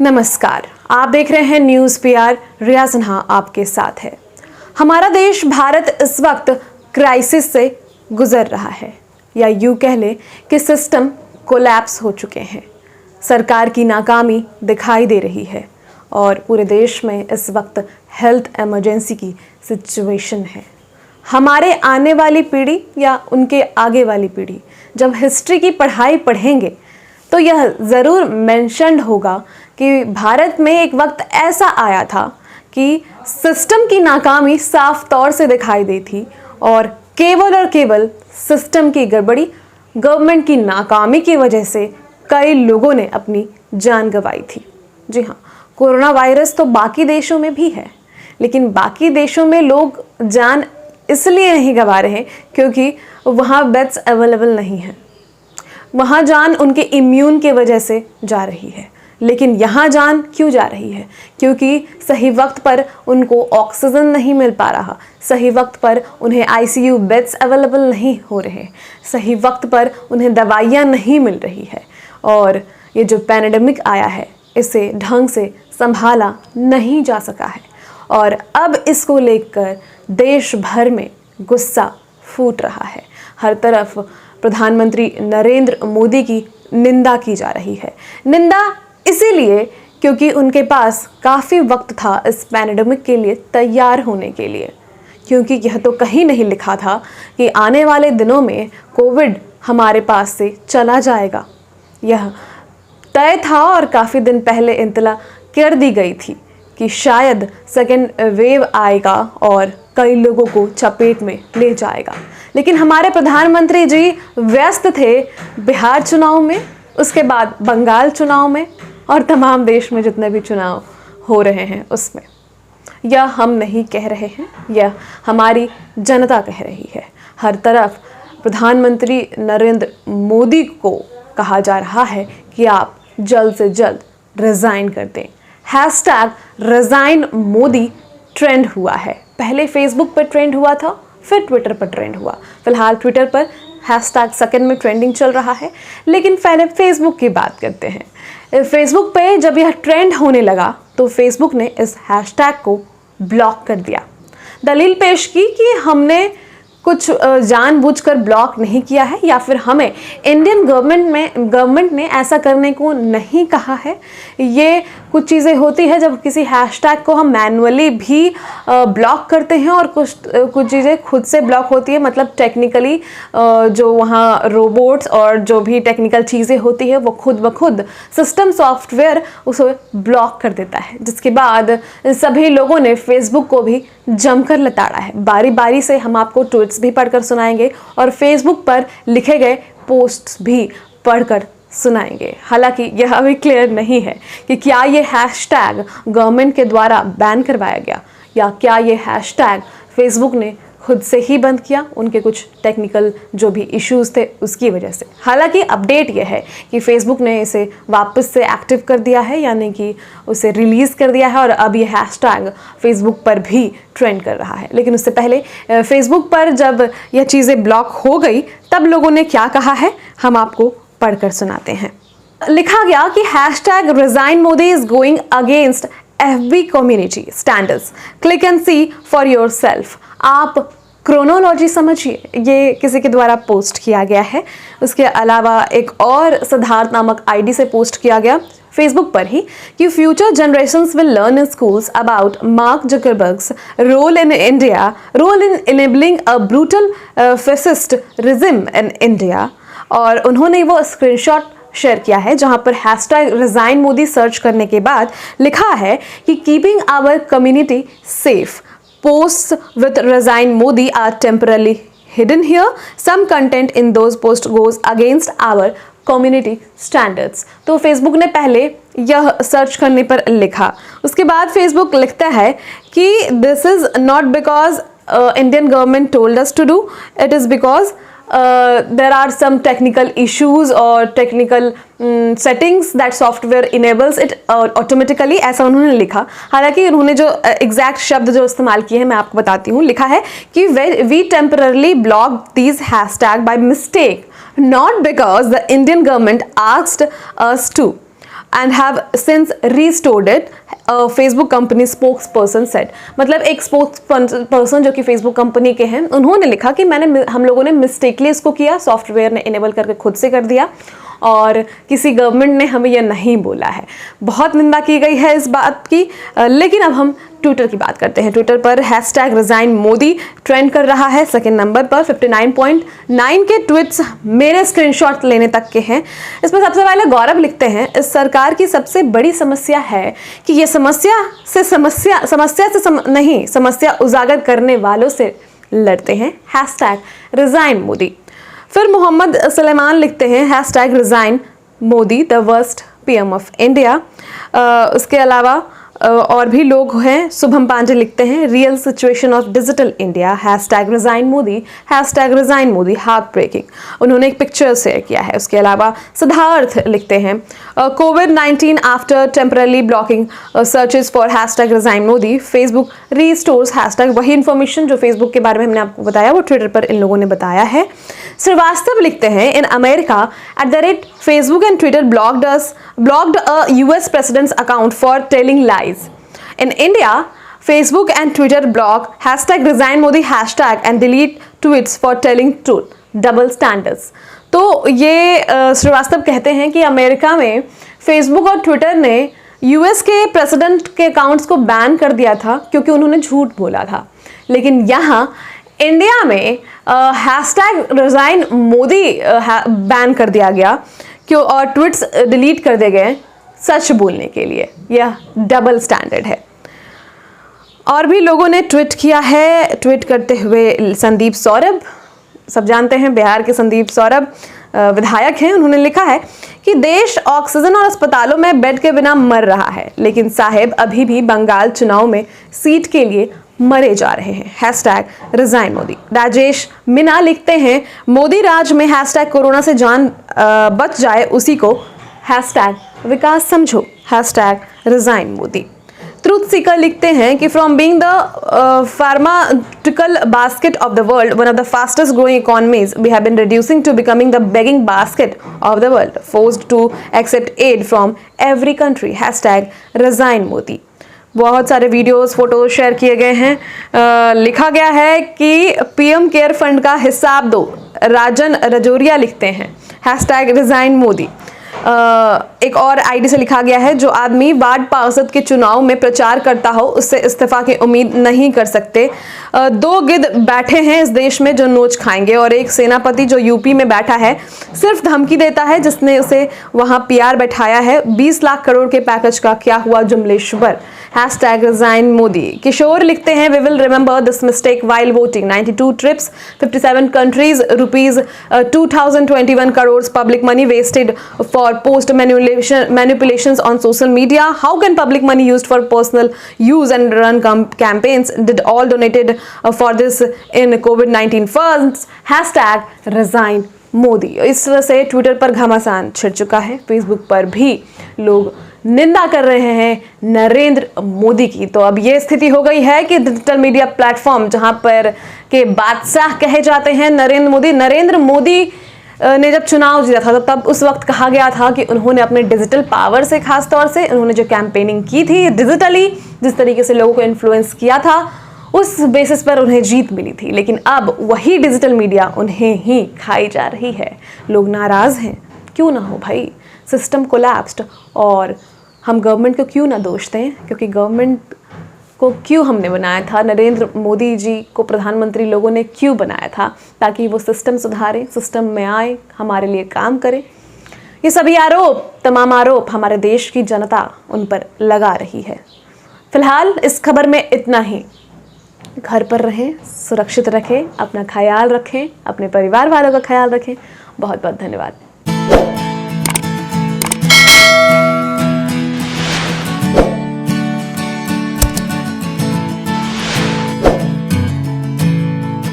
नमस्कार, आप देख रहे हैं न्यूज़ पीआर। रिया सिन्हा आपके साथ है। हमारा देश भारत इस वक्त क्राइसिस से गुजर रहा है, या यूँ कह ले कि सिस्टम कोलैप्स हो चुके हैं। सरकार की नाकामी दिखाई दे रही है और पूरे देश में इस वक्त हेल्थ इमरजेंसी की सिचुएशन है। हमारे आने वाली पीढ़ी या उनके आगे वाली पीढ़ी जब हिस्ट्री की पढ़ाई पढ़ेंगे तो यह ज़रूर मेंशन्ड होगा कि भारत में एक वक्त ऐसा आया था कि सिस्टम की नाकामी साफ तौर से दिखाई दी थी और केवल सिस्टम की गड़बड़ी, गवर्नमेंट की नाकामी की वजह से कई लोगों ने अपनी जान गंवाई थी। जी हाँ, कोरोना वायरस तो बाकी देशों में भी है, लेकिन बाकी देशों में लोग जान इसलिए नहीं गंवा रहे क्योंकि वहाँ बेड्स अवेलेबल नहीं हैं। वहाँ जान उनके इम्यून के वजह से जा रही है, लेकिन यहाँ जान क्यों जा रही है? क्योंकि सही वक्त पर उनको ऑक्सीजन नहीं मिल पा रहा, सही वक्त पर उन्हें आईसीयू बेड्स अवेलेबल नहीं हो रहे, सही वक्त पर उन्हें दवाइयाँ नहीं मिल रही है। और ये जो पैंडेमिक आया है, इसे ढंग से संभाला नहीं जा सका है और अब इसको लेकर देश भर में गुस्सा फूट रहा है। हर तरफ प्रधानमंत्री नरेंद्र मोदी की निंदा की जा रही है। निंदा इसीलिए क्योंकि उनके पास काफ़ी वक्त था इस पैंडेमिक के लिए तैयार होने के लिए, क्योंकि यह तो कहीं नहीं लिखा था कि आने वाले दिनों में कोविड हमारे पास से चला जाएगा। यह तय था और काफ़ी दिन पहले इत्तला कर दी गई थी कि शायद सेकेंड वेव आएगा और कई लोगों को चपेट में ले जाएगा। लेकिन हमारे प्रधानमंत्री जी व्यस्त थे बिहार चुनाव में, उसके बाद बंगाल चुनाव में और तमाम देश में जितने भी चुनाव हो रहे हैं उसमें। यह हम नहीं कह रहे हैं, यह हमारी जनता कह रही है। हर तरफ प्रधानमंत्री नरेंद्र मोदी को कहा जा रहा है कि आप जल्द से जल्द रिज़ाइन कर दें। हैशटैग रिज़ाइन मोदी ट्रेंड हुआ है। पहले फेसबुक पर ट्रेंड हुआ था, फिर ट्विटर पर ट्रेंड हुआ। फिलहाल ट्विटर पर हैशटैग सेकंड में ट्रेंडिंग चल रहा है, लेकिन पहले फेसबुक की बात करते हैं। फेसबुक पे जब यह ट्रेंड होने लगा तो फेसबुक ने इस हैशटैग को ब्लॉक कर दिया। दलील पेश की कि हमने कुछ जानबूझकर ब्लॉक नहीं किया है या फिर हमें इंडियन गवर्नमेंट ने ऐसा करने को नहीं कहा है। ये कुछ चीज़ें होती है जब किसी हैशटैग को हम मैनुअली भी ब्लॉक करते हैं और कुछ चीज़ें खुद से ब्लॉक होती है, मतलब टेक्निकली जो वहाँ रोबोट्स और जो भी टेक्निकल चीज़ें होती है वो खुद ब खुद सिस्टम सॉफ्टवेयर उसे ब्लॉक कर देता है। जिसके बाद सभी लोगों ने फेसबुक को भी जमकर लताड़ा है। बारी बारी से हम आपको ट्वीट्स भी पढ़कर सुनाएंगे और फेसबुक पर लिखे गए पोस्ट्स भी पढ़कर सुनाएंगे। हालांकि यह अभी क्लियर नहीं है कि क्या ये हैशटैग गवर्नमेंट के द्वारा बैन करवाया गया या क्या ये हैशटैग फेसबुक ने खुद से ही बंद किया, उनके कुछ टेक्निकल जो भी इश्यूज थे उसकी वजह से। हालांकि अपडेट यह है कि फेसबुक ने इसे वापस से एक्टिव कर दिया है, यानी कि उसे रिलीज़ कर दिया है और अब ये हैशटैग फेसबुक पर भी ट्रेंड कर रहा है। लेकिन उससे पहले फेसबुक पर जब यह चीज़ें ब्लॉक हो गई तब लोगों ने क्या कहा है हम आपको पढ़कर सुनाते हैं। लिखा गया कि hashtag resign Modi is going against FB community standards, click and see for yourself. आप क्रोनोलॉजी समझिए, ये किसी के द्वारा पोस्ट किया गया है। उसके अलावा एक और सिद्धार्थ नामक ID से पोस्ट किया गया फेसबुक पर ही कि future generations will learn in schools about Mark Zuckerberg's role in enabling a brutal fascist regime in India. और उन्होंने वो स्क्रीनशॉट शेयर किया है जहां पर हैशटैग रिज़ाइन मोदी सर्च करने के बाद लिखा है कि keeping our community safe, posts with resign Modi are temporarily hidden here, some content in those post goes against our community standards. तो फेसबुक ने पहले यह सर्च करने पर लिखा, उसके बाद फेसबुक लिखता है कि this is not because Indian government told us to do, it is because there are some technical issues or technical settings that software enables it automatically, ऐसा उन्होंने लिखा। हालांकि उन्होंने जो एग्जैक्ट शब्द जो इस्तेमाल किए हैं मैं आपको बताती हूँ। लिखा है कि we temporarily blocked these hashtag by mistake, not because the Indian government asked us to. and have since restored it, Facebook company spokes person said. मतलब एक स्पोक्स पर्सन जो कि फेसबुक कंपनी के हैं, उन्होंने लिखा कि हम लोगों ने मिस्टेकली इसको किया, सॉफ्टवेयर ने इनेबल करके खुद से कर दिया और किसी गवर्नमेंट ने हमें यह नहीं बोला है। बहुत निंदा की गई है इस बात की। लेकिन अब हम ट्विटर की बात करते हैं। ट्विटर पर #resign मोदी ट्रेंड कर रहा है। सेकंड नंबर पर 59.9 के ट्वीट्स मेरे स्क्रीनशॉट लेने तक के हैं। इसमें सबसे पहले गौरव लिखते हैं, इस सरकार की सबसे बड़ी समस्या है कि ये समस्या उजागर करने वालों से लड़ते हैं। #resign मोदी। फिर मोहम्मद सलेमान लिखते हैं #resign Modi the worst PM of India. उसके अलावा और भी लोग हैं। शुभम पांडे लिखते हैं real situation of digital India, #resign Modi heart breaking. उन्होंने एक पिक्चर शेयर किया है। उसके अलावा सिद्धार्थ लिखते हैं COVID-19 after temporarily blocking searches for #resign Modi, Facebook restores वही इंफॉर्मेशन जो फेसबुक के बारे में हमने आपको बताया वो ट्विटर पर इन लोगों ने बताया है। श्रीवास्तव लिखते हैं in America @Facebook and Twitter blocked a US president's account for telling lies. In India, Facebook and Twitter block #resign Modi hashtag and delete tweets for telling truth. Double standards. तो ये श्रीवास्तव कहते हैं कि अमेरिका में Facebook और Twitter ने US के president के अकाउंट्स को बैन कर दिया था क्योंकि उन्होंने झूठ बोला था। लेकिन यहाँ इंडिया में #resign मोदी बैन कर दिया गया क्यों, और ट्वीट्स डिलीट कर दिए गए सच बोलने के लिए। यह डबल स्टैंडर्ड है। और भी लोगों ने ट्वीट किया है। ट्वीट करते हुए संदीप सौरभ, सब जानते हैं बिहार के संदीप सौरभ विधायक हैं। उन्होंने लिखा है कि देश ऑक्सीजन और अस्पतालों में बेड के बिना मर रहा है, लेकिन साहेब अभी भी बंगाल चुनाव में सीट के लिए मरे जा रहे हैं। #resign मोदी। राजेश मीना लिखते हैं मोदी राज में #कोरोना से जान बच जाए उसी को #विकास समझो, #resign मोदी। ट्रूथ सीकर लिखते हैं कि from being the pharmaceutical basket of the world, one of the fastest growing economies, we have been reducing to becoming the begging basket of the world, forced to accept aid from every country, #resign Modi. बहुत सारे videos photos share किए गए हैं। लिखा गया है कि PM care fund का हिसाब दो, राजन रजोरिया लिखते हैं #resign मोदी। एक और आईडी से लिखा गया है जो आदमी वार्ड पार्षद के चुनाव में प्रचार करता हो उससे इस्तीफा की उम्मीद नहीं कर सकते। 2 गिद्ध बैठे हैं इस देश में जो नोच खाएंगे, और एक सेनापति जो यूपी में बैठा है सिर्फ धमकी देता है जिसने उसे वहां PR बैठाया है। 20 लाख करोड़ के पैकेज का क्या हुआ जुमलेश्वर, #resign मोदी। किशोर लिखते हैं we will remember this mistake while voting, 92 trips, 57 countries, ₹2021 crore public money wasted for post manipulations on social media. How can public money used for personal use and run campaigns did all donated for this in COVID-19 funds? #resign Modi. इस तरह से Twitter पर घमासान छिड़ चुका है। Facebook पर भी लोग निंदा कर रहे हैं नरेंद्र मोदी की। तो अब ये स्थिति हो गई है कि डिजिटल मीडिया प्लेटफॉर्म जहां पर के बादशाह कहे जाते हैं नरेंद्र मोदी ने जब चुनाव जीता था तब उस वक्त कहा गया था कि उन्होंने अपने डिजिटल पावर से, खास तौर से उन्होंने जो कैंपेनिंग की थी डिजिटली, जिस तरीके से लोगों को इन्फ्लुएंस किया था, उस बेसिस पर उन्हें जीत मिली थी। लेकिन अब वही डिजिटल मीडिया उन्हें ही खाई जा रही है। लोग नाराज हैं। क्यों ना हो भाई, सिस्टम कोलैप्स्ड, और हम गवर्नमेंट को क्यों ना दोष दें, क्योंकि गवर्नमेंट को क्यों हमने बनाया था, नरेंद्र मोदी जी को प्रधानमंत्री लोगों ने क्यों बनाया था, ताकि वो सिस्टम सुधारें, सिस्टम में आए, हमारे लिए काम करें। ये सभी तमाम आरोप हमारे देश की जनता उन पर लगा रही है। फिलहाल इस खबर में इतना ही। घर पर रहें, सुरक्षित रखें, अपना ख्याल रखें, अपने परिवार वालों का ख्याल रखें। बहुत बहुत धन्यवाद।